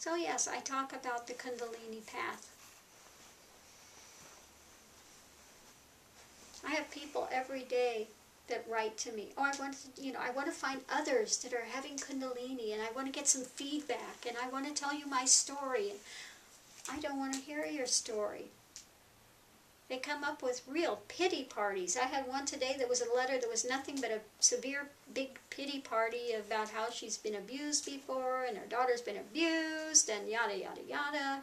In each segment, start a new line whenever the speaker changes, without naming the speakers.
So yes, I talk about the Kundalini path. I have people every day that write to me. Oh, I want to, I want to find others that are having Kundalini, and I want to get some feedback, and I want to tell you my story. I don't want to hear your story. They come up with real pity parties. I had one today that was a letter that was nothing but a severe big pity party about how she's been abused before, and her daughter's been abused, and yada yada yada.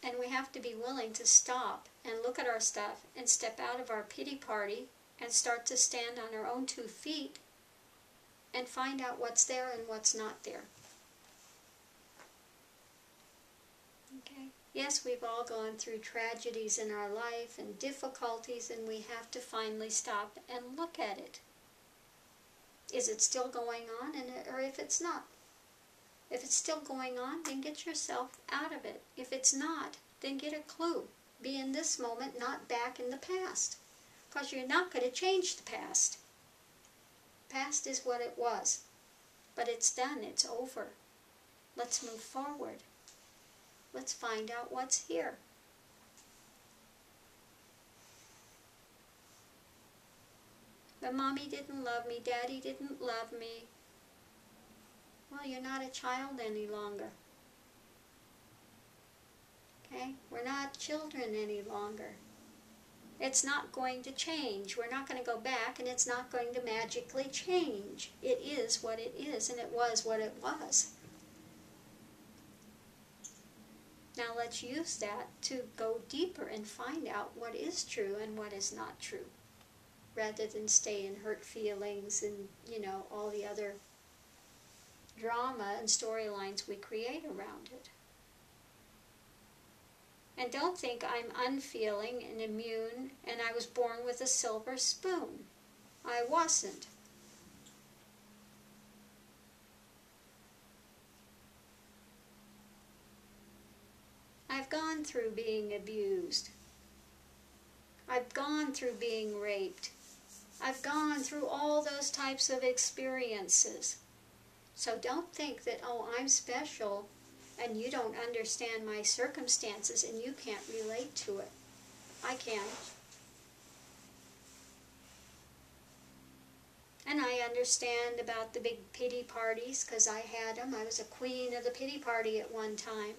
And we have to be willing to stop and look at our stuff and step out of our pity party and start to stand on our own 2 feet and find out what's there and what's not there. Okay? Yes, we've all gone through tragedies in our life and difficulties, and we have to finally stop and look at it. Is it still going on, or if it's not? If it's still going on, then get yourself out of it. If it's not, then get a clue. Be in this moment, not back in the past. Because you're not going to change the past. Past is what it was. But it's done. It's over. Let's move forward. Let's find out what's here. But Mommy didn't love me. Daddy didn't love me. Well, you're not a child any longer. Okay? We're not children any longer. It's not going to change. We're not going to go back, and it's not going to magically change. It is what it is, and it was what it was. Now let's use that to go deeper and find out what is true and what is not true, rather than stay in hurt feelings and, all the other drama and storylines we create around it. And don't think I'm unfeeling and immune and I was born with a silver spoon. I wasn't. I've gone through being abused. I've gone through being raped. I've gone through all those types of experiences. So don't think that, oh, I'm special and you don't understand my circumstances and you can't relate to it. I can. And I understand about the big pity parties because I had them. I was a queen of the pity party at one time.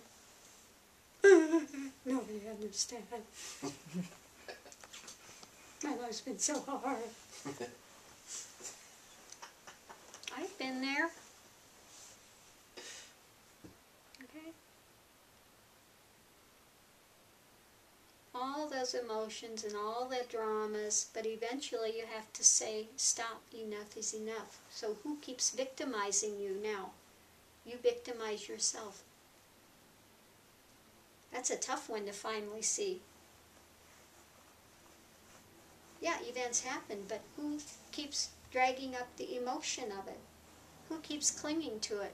Nobody understands. My life's been so hard. I've been there. Okay? All those emotions and all the dramas, but eventually you have to say, stop, enough is enough. So who keeps victimizing you now? You victimize yourself. That's a tough one to finally see. Yeah, events happen, but who keeps dragging up the emotion of it? Who keeps clinging to it?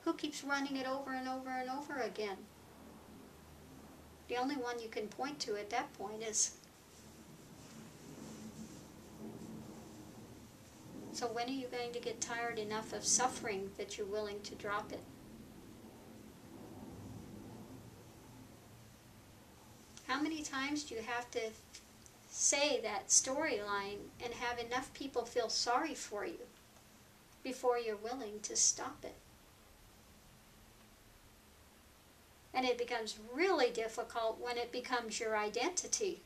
Who keeps running it over and over and over again? The only one you can point to at that point is... So when are you going to get tired enough of suffering that you're willing to drop it? How many times do you have to say that storyline and have enough people feel sorry for you before you're willing to stop it? And it becomes really difficult when it becomes your identity.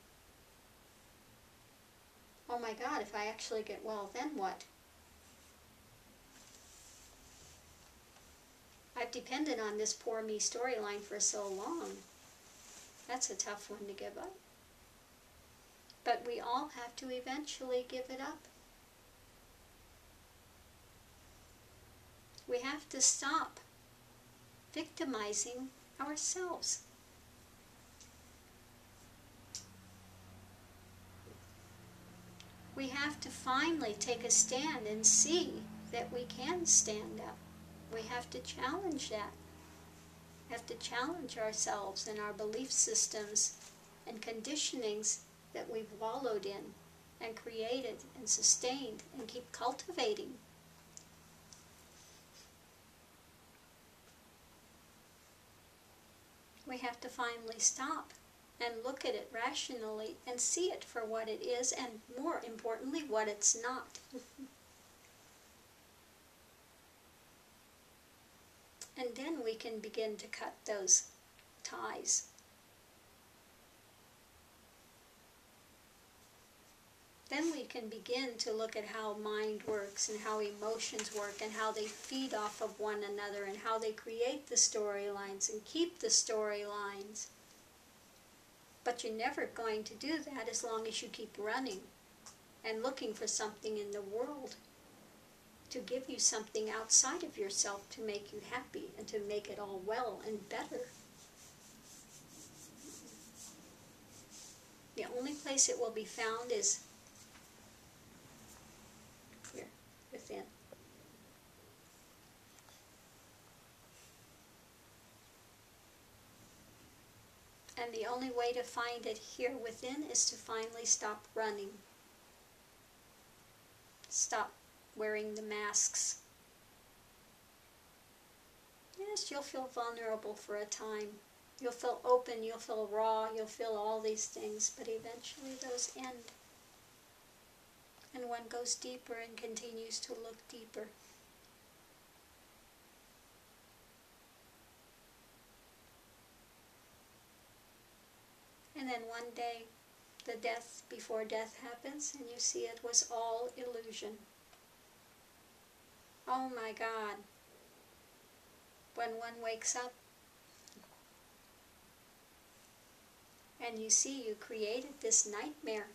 Oh my God, if I actually get well, then what? I've depended on this poor me storyline for so long. That's a tough one to give up. But we all have to eventually give it up. We have to stop victimizing ourselves. We have to finally take a stand and see that we can stand up. We have to challenge that. We have to challenge ourselves and our belief systems and conditionings that we've wallowed in and created and sustained and keep cultivating. We have to finally stop and look at it rationally and see it for what it is, and more importantly, what it's not. And then we can begin to cut those ties. Then we can begin to look at how mind works and how emotions work and how they feed off of one another and how they create the storylines and keep the storylines. But you're never going to do that as long as you keep running and looking for something in the world to give you something outside of yourself to make you happy and to make it all well and better. The only place it will be found is here, within. And the only way to find it here within is to finally stop running. Stop wearing the masks. Yes, you'll feel vulnerable for a time. You'll feel open, you'll feel raw, you'll feel all these things, but eventually those end. And one goes deeper and continues to look deeper. And then one day, the death before death happens, and you see it was all illusion. Oh my God. When one wakes up, and you see you created this nightmare.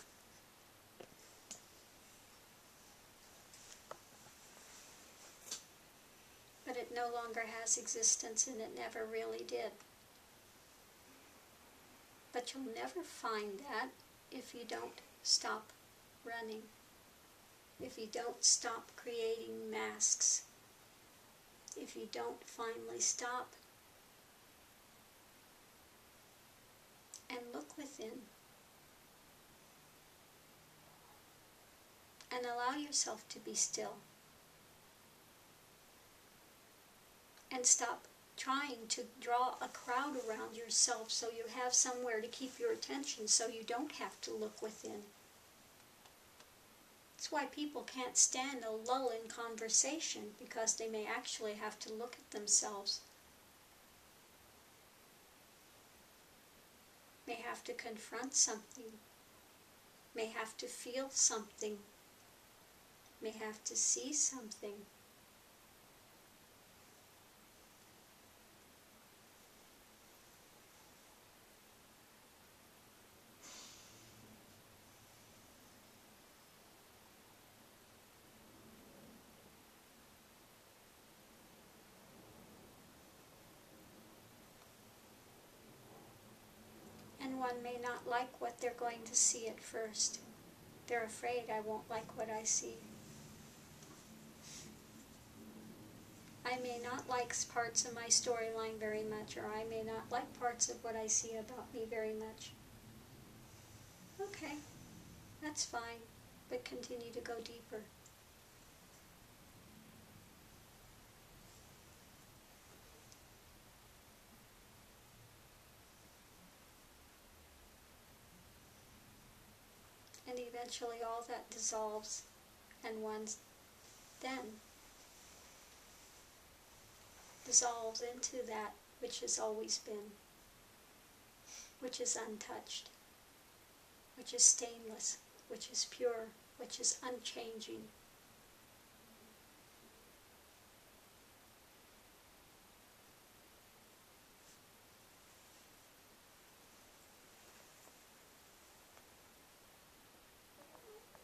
But it no longer has existence, and it never really did. But you'll never find that if you don't stop running, if you don't stop creating masks, if you don't finally stop and look within and allow yourself to be still and stop trying to draw a crowd around yourself so you have somewhere to keep your attention so you don't have to look within. That's why people can't stand a lull in conversation, because they may actually have to look at themselves. May have to confront something. May have to feel something. May have to see something. And one may not like what they're going to see at first. They're afraid I won't like what I see. I may not like parts of my storyline very much, or I may not like parts of what I see about me very much. Okay, that's fine, but continue to go deeper. And eventually all that dissolves, and one then dissolves into that which has always been, which is untouched, which is stainless, which is pure, which is unchanging,